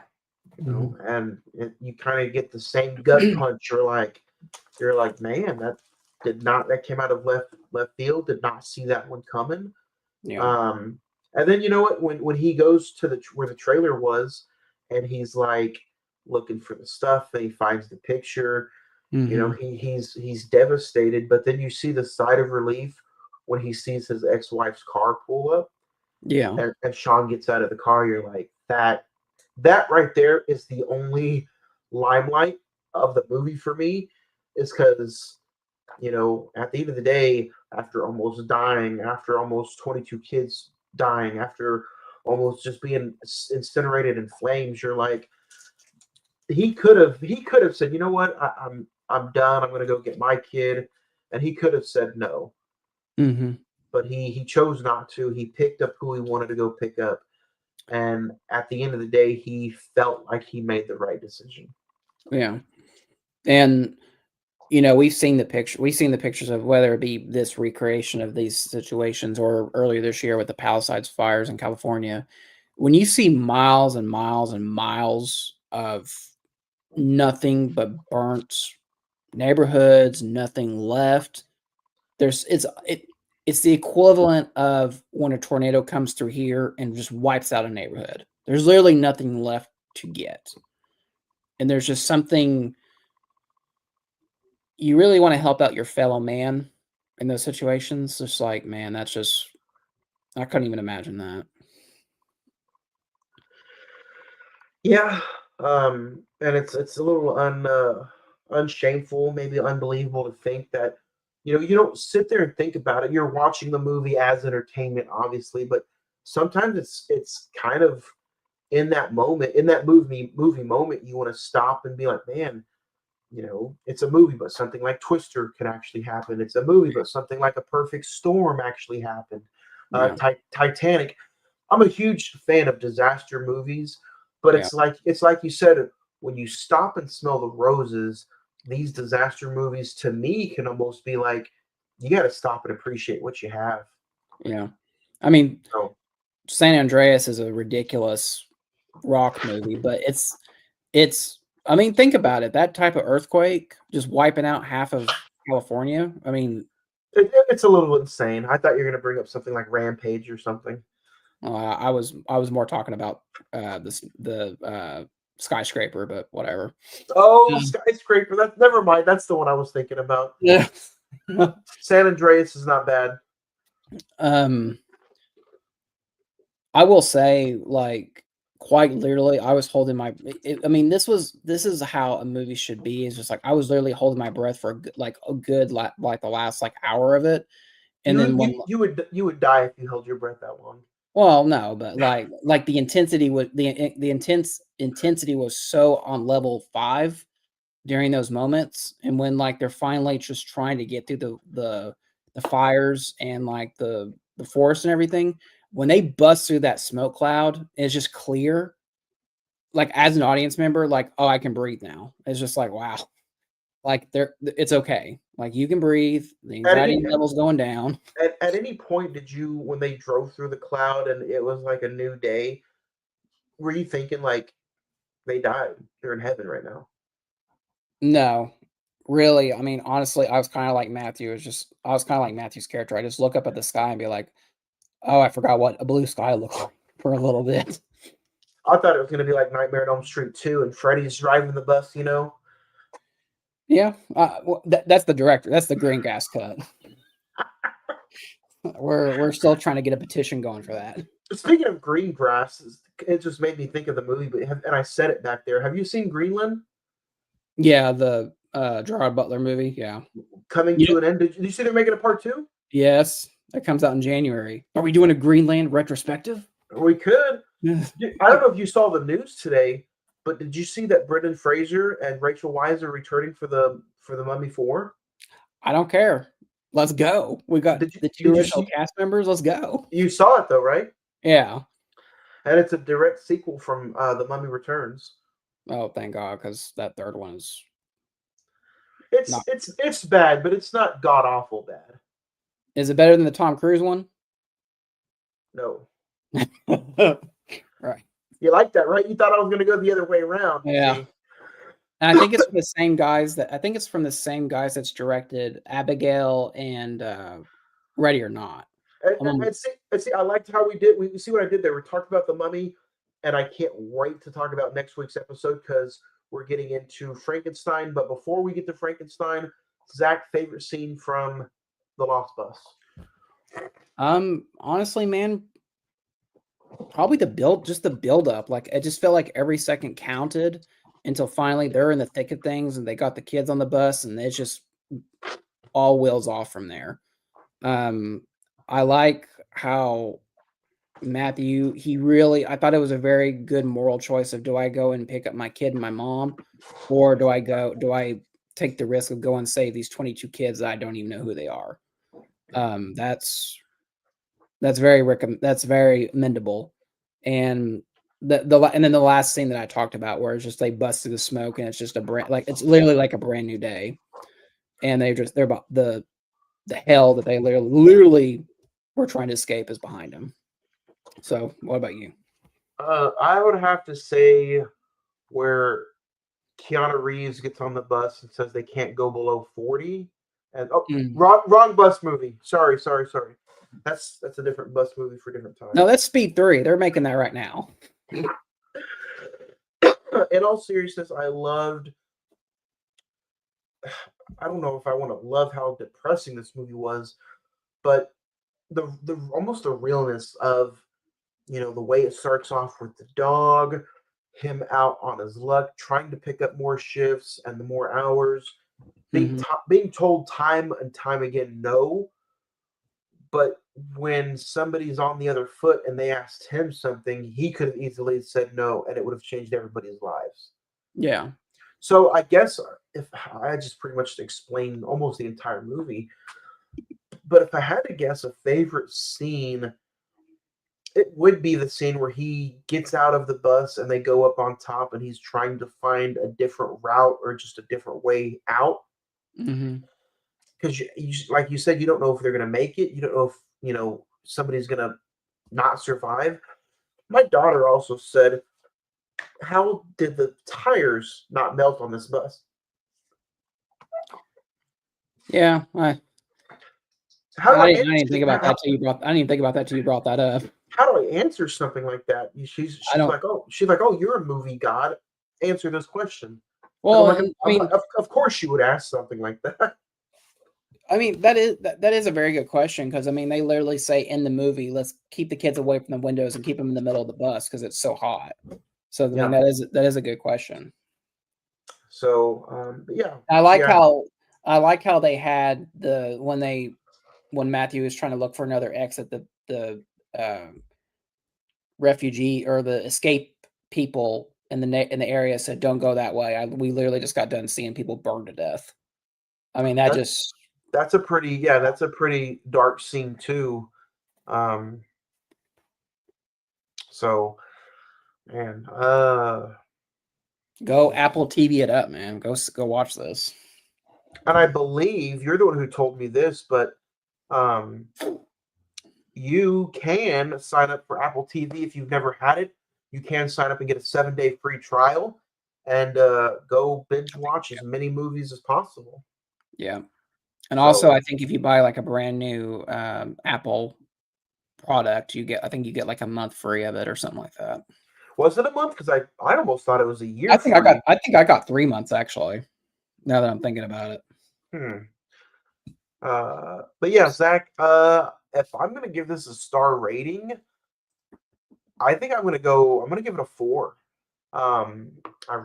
And you kind of get the same gut punch. You're like, man, that came out of left field. Did not see that one coming. Yeah. And then you know what? When he goes to where the trailer was, and he's like looking for the stuff, and he finds the picture. Mhm. He's devastated. But then you see the sigh of relief when he sees his ex-wife's car pull up, Yeah. and Sean gets out of the car. You're like, that right there is the only limelight of the movie for me, is because at the end of the day, after almost dying, after almost 22 kids dying, after almost just being incinerated in flames, you're like, he could have said, you know what, I'm done. I'm gonna go get my kid, and he could have said no, Mhm. but he chose not to. He picked up who he wanted to go pick up, and at the end of the day, he felt like he made the right decision. Yeah. And we've seen the pictures of whether it be this recreation of these situations or earlier this year with the Palisades fires in California. When you see miles and miles and miles of nothing but burnt neighborhoods, nothing left, it's the equivalent of when a tornado comes through here and just wipes out a neighborhood. There's literally nothing left to get. And there's just something you really want to help out your fellow man in those situations. Just like, man, I couldn't even imagine that. Yeah, and it's a little unshameful, maybe unbelievable to think that you don't sit there and think about it. You're watching the movie as entertainment, obviously, but sometimes it's kind of in that moment, in that movie moment, you want to stop and be like, man, it's a movie, but something like Twister could actually happen. It's a movie, but something like A Perfect Storm actually happened. Yeah. Titanic. I'm a huge fan of disaster movies, but Yeah. it's like you said, when you stop and smell the roses, these disaster movies to me can almost be like, you got to stop and appreciate what you have. Yeah. I mean, So San Andreas is a ridiculous rock movie, but I mean, think about it. That type of earthquake just wiping out half of California. I mean, it's a little insane. I thought you were going to bring up something like Rampage or something. I was more talking about the skyscraper, but whatever. Oh, Skyscraper. That never mind. That's the one I was thinking about. Yeah. San Andreas is not bad. I will say, like, quite literally, I was holding I mean, this is how a movie should be. It's just like I was literally holding my breath for a good like the last like hour of it, and You then when you you would die if you held your breath that long. well, no, but like the intensity was the intense intensity was so on level 5 during those moments, and when like they're finally just trying to get through the fires and like the forest and everything, when they bust through that smoke cloud, it's just clear. Like as an audience member, like, oh, I can breathe now. It's just like, wow, like it's okay. Like you can breathe. The At anxiety any levels going down. at any point did you, when they drove through the cloud and it was like a new day, were you thinking like they died? They're in heaven right now. No, really. I mean, honestly, I was kind of like Matthew. I was kind of like Matthew's character. I just look up at the sky and be like, oh, I forgot what a blue sky looked like for a little bit. I thought it was gonna be like Nightmare on Elm Street 2 and Freddy's driving the bus, you know? Yeah, well, that's the director. That's the green gas cut. We're still trying to get a petition going for that. Speaking of green grass, it just made me think of the movie, and I said it back there. Have you seen Greenland? Yeah, the Gerard Butler movie. Yeah. Coming Yeah. to an end. Did you see they're making a part 2? Yes, that comes out in January. Are we doing a Greenland retrospective? We could. Yeah. I don't know if you saw the news today, but did you see that Brendan Fraser and Rachel Weisz are returning for the Mummy 4? I don't care. Let's go. We got Did you the two did you original see, cast members. Let's go. you saw it though, right? Yeah. And it's a direct sequel from The Mummy Returns. Oh, thank God, because that third one is not. It's bad, but it's not god awful bad. Is it better than the Tom Cruise one? No. Right. You like that, right? You thought I was gonna go the other way around. Yeah. See? And I think it's from the same guys that's directed Abigail and Ready or Not. And see, I liked how we did. We see what I did there. We talked about the Mummy, and I can't wait to talk about next week's episode because we're getting into Frankenstein. But before we get to Frankenstein, Zach, favorite scene from The Lost Bus? Honestly, man, probably the build up. Like it just felt like every second counted until finally they're in the thick of things and they got the kids on the bus and it's just all wheels off from there. I like how Matthew, I thought it was a very good moral choice of do I go and pick up my kid and my mom, or do I take the risk of going and save these 22 kids that I don't even know who they are? That's very amendable. And and then the last scene that I talked about where it's just they bust through the smoke and it's just it's literally like a brand new day. And they're about the hell that they literally were trying to escape is behind them. So what about you? I would have to say where Keanu Reeves gets on the bus and says they can't go below 40. And wrong bus movie. Sorry. That's a different bus movie for different time. No, that's Speed 3. They're making that right now. In all seriousness, I don't know if I want to love how depressing this movie was, but the almost the realness of, the way it starts off with the dog, him out on his luck, trying to pick up more shifts and the more hours, being told time and time again no. But when somebody's on the other foot and they asked him something, he could have easily said no, and it would have changed everybody's lives. Yeah. So I guess if I just pretty much explained almost the entire movie, but if I had to guess a favorite scene, it would be the scene where he gets out of the bus and they go up on top and he's trying to find a different route or just a different way out. Because like you said, you don't know if they're going to make it. You don't know if, somebody's going to not survive. My daughter also said, how did the tires not melt on this bus? Yeah. I didn't even think about that till you brought that up. How do I answer something like that? She's like, oh, you're a movie god. Answer this question. Well, of course you would ask something like that. I mean, that is a very good question because they literally say in the movie, let's keep the kids away from the windows and keep them in the middle of the bus because it's so hot. So I mean, that is a good question. So yeah, I like how they had when Matthew was trying to look for another exit, the refugee or the escape people in the area said, "Don't go that way." We literally just got done seeing people burn to death. I mean, that That just that's a pretty dark scene too. Um, so man, go Apple TV it up, man. Go watch this. and I believe you're the one who told me this, but um, you can sign up for Apple TV if you've never had it. You can sign up and get a 7-day free trial and go binge watch as many movies as possible. Yeah. And also, So I think if you buy like a brand new Apple product, I think you get like a month free of it or something like that. was it a month? Because I almost thought it was a year free. I think I got 3 months actually. Now that I'm thinking about it. But yeah, Zach, if I'm gonna give this a star rating, I think I'm gonna give it a 4. I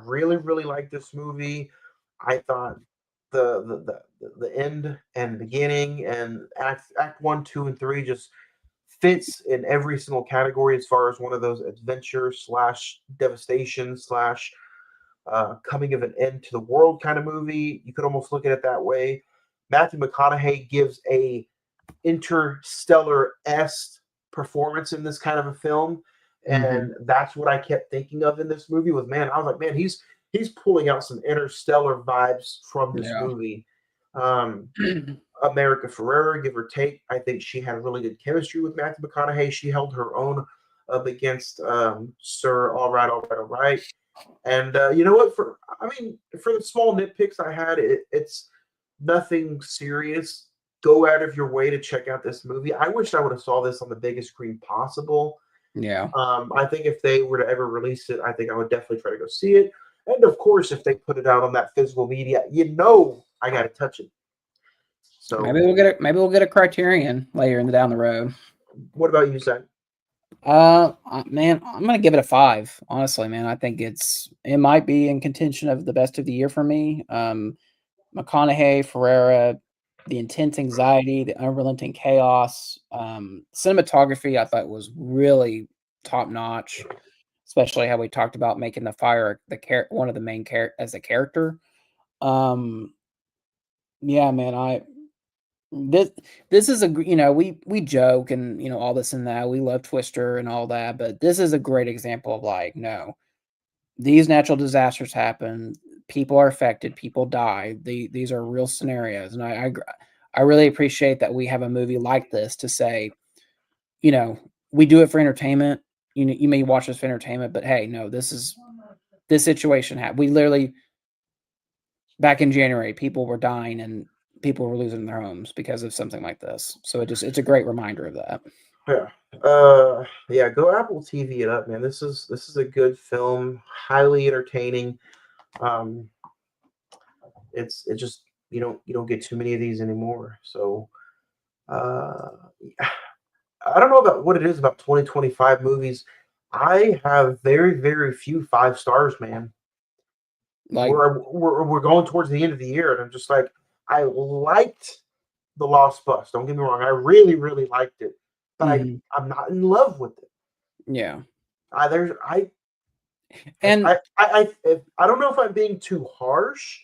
really, really like this movie. I thought the end and beginning and act 1, 2, and 3 just fits in every single category as far as one of those adventure slash devastation slash coming of an end to the world kind of movie. You could almost look at it that way. Matthew McConaughey gives a interstellar-esque performance in this kind of a film, and that's what I kept thinking of in this movie. I was like, man, he's pulling out some interstellar vibes from this movie. America Ferrera, give or take, I think she had really good chemistry with Matthew McConaughey. She held her own up against Sir All Right, All Right, All Right. And you know what? For the small nitpicks I had, it's nothing serious. Go out of your way to check out this movie. I wish I would have saw this on the biggest screen possible. Yeah. I think if they were to ever release it, I think I would definitely try to go see it. And of course, if they put it out on that physical media, I got to touch it. So maybe we'll get a Criterion later down the road. What about you, Zach? Man, I'm gonna give it a 5. Honestly, man, I think it might be in contention of the best of the year for me. McConaughey, Ferrera, the intense anxiety, the unrelenting chaos, cinematography, I thought was really top notch. Especially how we talked about making the fire one of the main as a character. Yeah, man, this is we joke and all this and that, we love Twister and all that, but this is a great example of like, no, these natural disasters happen, people are affected, people die, these are real scenarios, and I really appreciate that we have a movie like this to say, we do it for entertainment. You may watch this for entertainment, but hey, no, this situation happened. We literally, back in January, people were dying and people were losing their homes because of something like this. So it's a great reminder of that. Yeah. Go Apple TV it up, man. This is a good film, highly entertaining. It's just you don't get too many of these anymore. So I don't know about what it is about 2025 movies. I have very, very few 5 stars, man. Like, we're going towards the end of the year, and I'm just like, I liked The Lost Bus. Don't get me wrong, I really, really liked it, but I'm not in love with it. Yeah. I don't know if I'm being too harsh,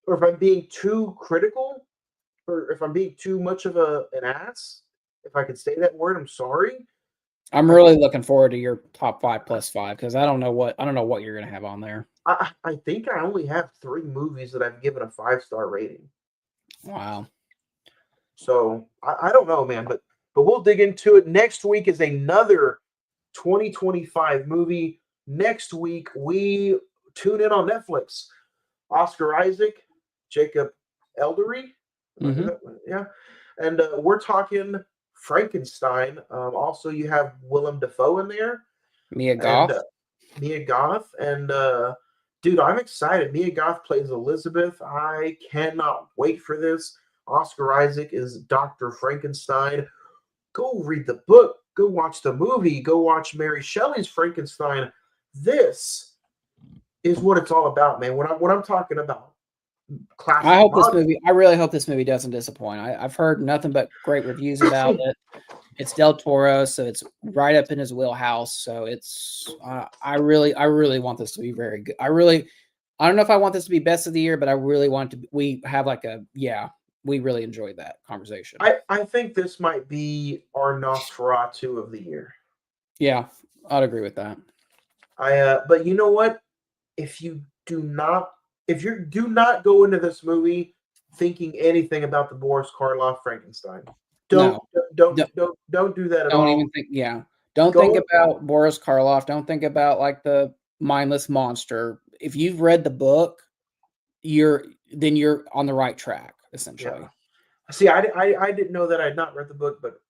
or if I'm being too critical, or if I'm being too much of an ass. If I could say that word, I'm sorry. I'm really looking forward to your top 5 plus 5 because I don't know what you're gonna have on there. I think I only have 3 movies that I've given a 5-star rating. Wow. So I don't know, man, but we'll dig into it. Next week is another 2025 movie. Next week we tune in on Netflix. Oscar Isaac, Jacob Eldery, yeah, and we're talking Frankenstein. Also, you have Willem Dafoe in there. Mia Goth. And dude, I'm excited. Mia Goth plays Elizabeth. I cannot wait for this. Oscar Isaac is Dr. Frankenstein. Go read the book. Go watch the movie. Go watch Mary Shelley's Frankenstein. This is what it's all about, man. What I'm talking about. Classic. I really hope this movie doesn't disappoint. I've heard nothing but great reviews about it. It's Del Toro, so it's right up in his wheelhouse. So it's I really want this to be very good. I don't know if I want this to be best of the year, but I really want to. We have like we really enjoyed that conversation. I think this might be our Nosferatu of the year. Yeah, I'd agree with that. But you know what? If you do not go into this movie thinking anything about the Boris Karloff Frankenstein. Don't don't do that at all. Don't even think. Yeah, don't Go- think about Boris Karloff. Don't think about like the mindless monster. If you've read the book, you're on the right track essentially. Yeah. See, I didn't know that. I had not read the book, but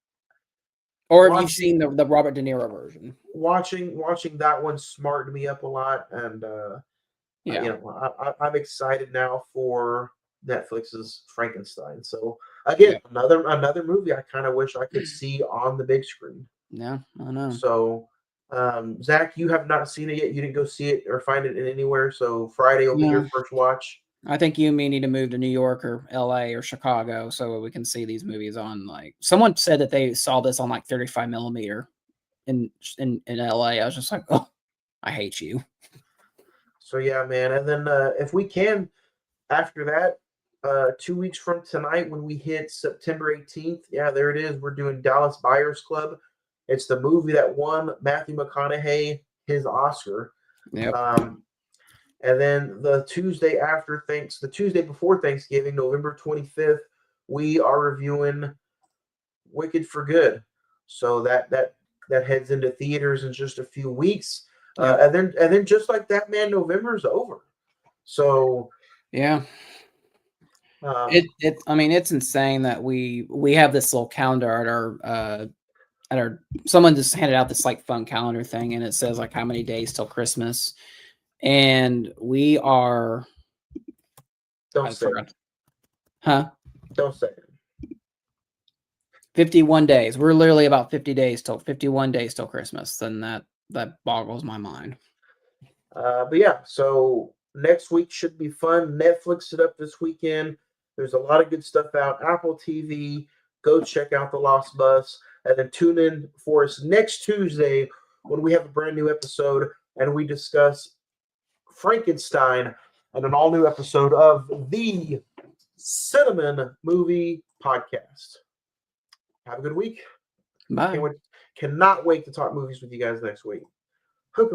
Or if you've seen the Robert De Niro version, watching that one smartened me up a lot, and yeah, you know, I'm excited now for Netflix's Frankenstein. So again, another movie I kind of wish I could see on the big screen. yeah, I know. So, Zach, you have not seen it yet. You didn't go see it or find it in anywhere. So Friday will be your first watch. I think you and me need to move to New York or LA or Chicago so we can see these movies on like someone said that they saw this on like 35 millimeter in LA. I was just like, oh, I hate you. So yeah, man. And then if we can, after that, 2 weeks from tonight when we hit September 18th, yeah, there it is. We're doing Dallas Buyers Club. It's the movie that won Matthew McConaughey his Oscar. Yep. And then the Tuesday before Thanksgiving, November 25th, we are reviewing Wicked for Good. So that heads into theaters in just a few weeks. And then just like that, man, November's over. So yeah. I mean, it's insane that we have this little calendar at our someone just handed out this like fun calendar thing, and it says like how many days till Christmas, and we are. Don't say it. Huh? Don't say it. 51 days. We're literally about 51 days till Christmas. Then that boggles my mind. But yeah, so next week should be fun. Netflix it up this weekend. There's a lot of good stuff out. Apple TV. Go check out The Lost Bus. And then tune in for us next Tuesday when we have a brand new episode and we discuss Frankenstein and an all new episode of the Cine-Men Movie Podcast. Have a good week. Bye. Cannot wait to talk movies with you guys next week. Hope